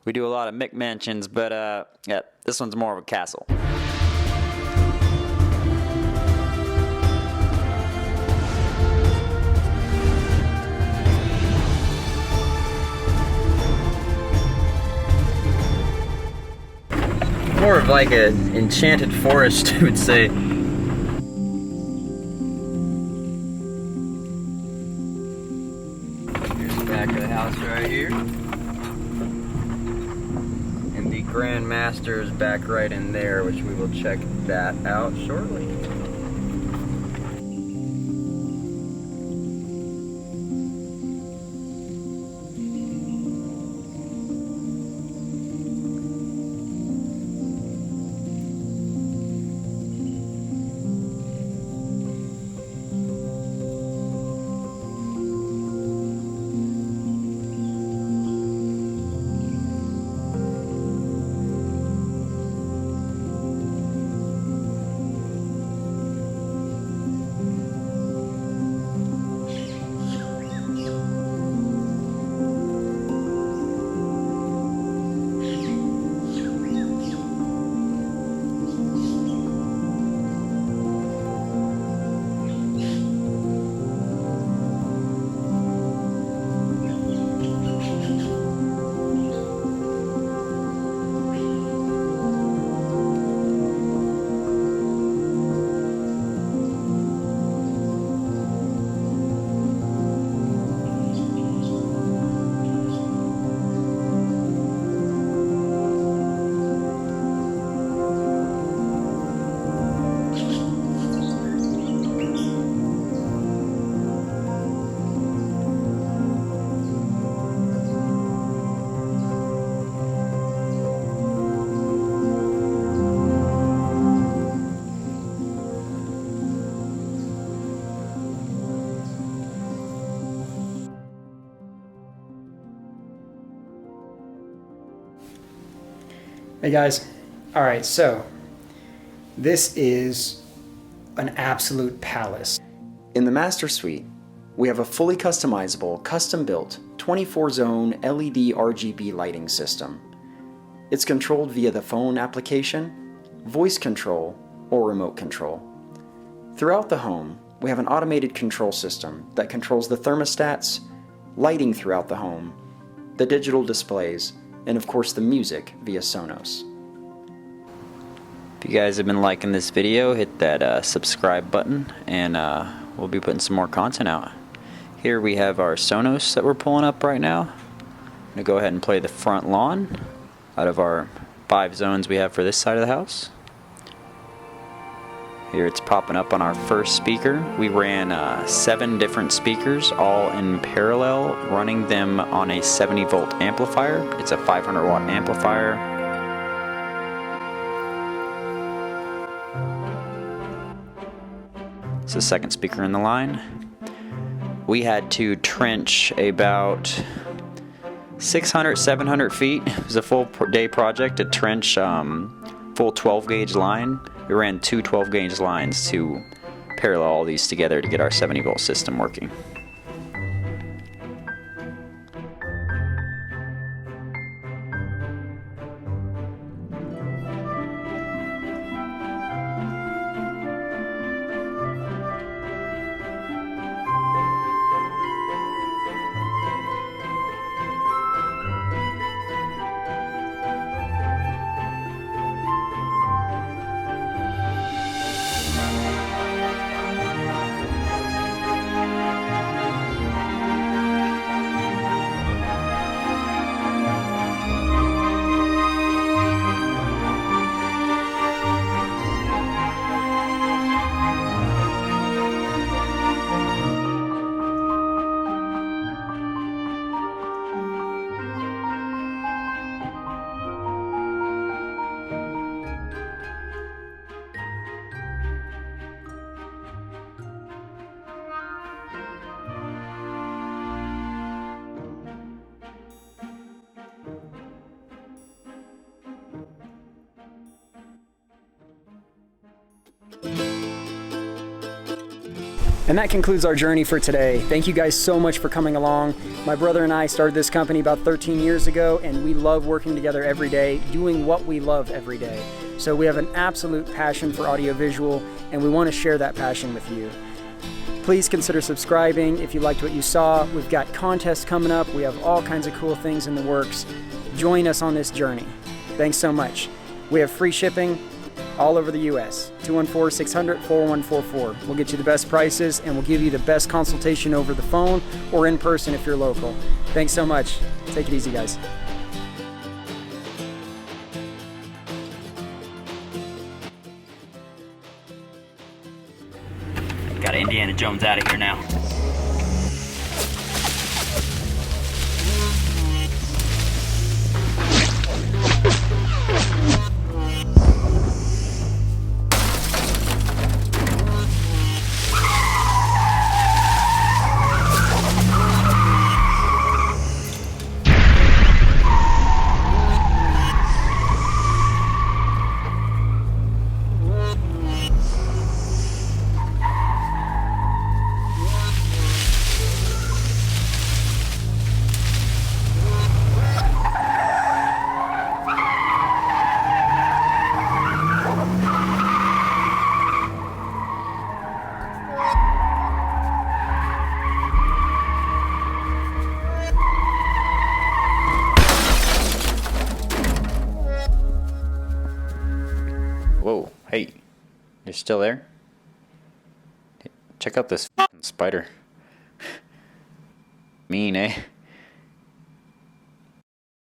We do a lot of McMansions, but yeah, this one's more of a castle. More of like an enchanted forest, I would say. Here's the back of the house right here. And the Grand Master is back right in there, which we will check that out shortly. Hey guys, all right, so this is an absolute palace. In the Master Suite, we have a fully customizable, custom-built 24-zone LED RGB lighting system. It's controlled via the phone application, voice control, or remote control. Throughout the home, we have an automated control system that controls the thermostats, lighting throughout the home, the digital displays, and of course the music via Sonos. If you guys have been liking this video, hit that subscribe button, and we'll be putting some more content out. Here we have our Sonos that we're pulling up right now. I'm going to go ahead and play the front lawn out of our 5 zones we have for this side of the house. Here it's popping up on our first speaker. We ran 7 different speakers, all in parallel, running them on a 70 volt amplifier. It's a 500 watt amplifier. It's the second speaker in the line. We had to trench about 600, 700 feet. It was a full day project to trench full 12 gauge line. We ran 2 12 gauge lines to parallel all these together to get our 70 volt system working. And that concludes our journey for today. Thank you guys so much for coming along. My brother and I started this company about 13 years ago, and we love working together every day, doing what we love every day. So we have an absolute passion for audiovisual, and we want to share that passion with you. Please consider subscribing if you liked what you saw. We've got contests coming up. We have all kinds of cool things in the works. Join us on this journey. Thanks so much. We have free shipping all over the U.S. 214-600-4144. We'll get you the best prices, and we'll give you the best consultation over the phone or in person if you're local. Thanks so much. Take it easy, guys. Got Indiana Jones out of here now. Whoa, hey, you're still there? Check out this f***ing spider. Mean, eh?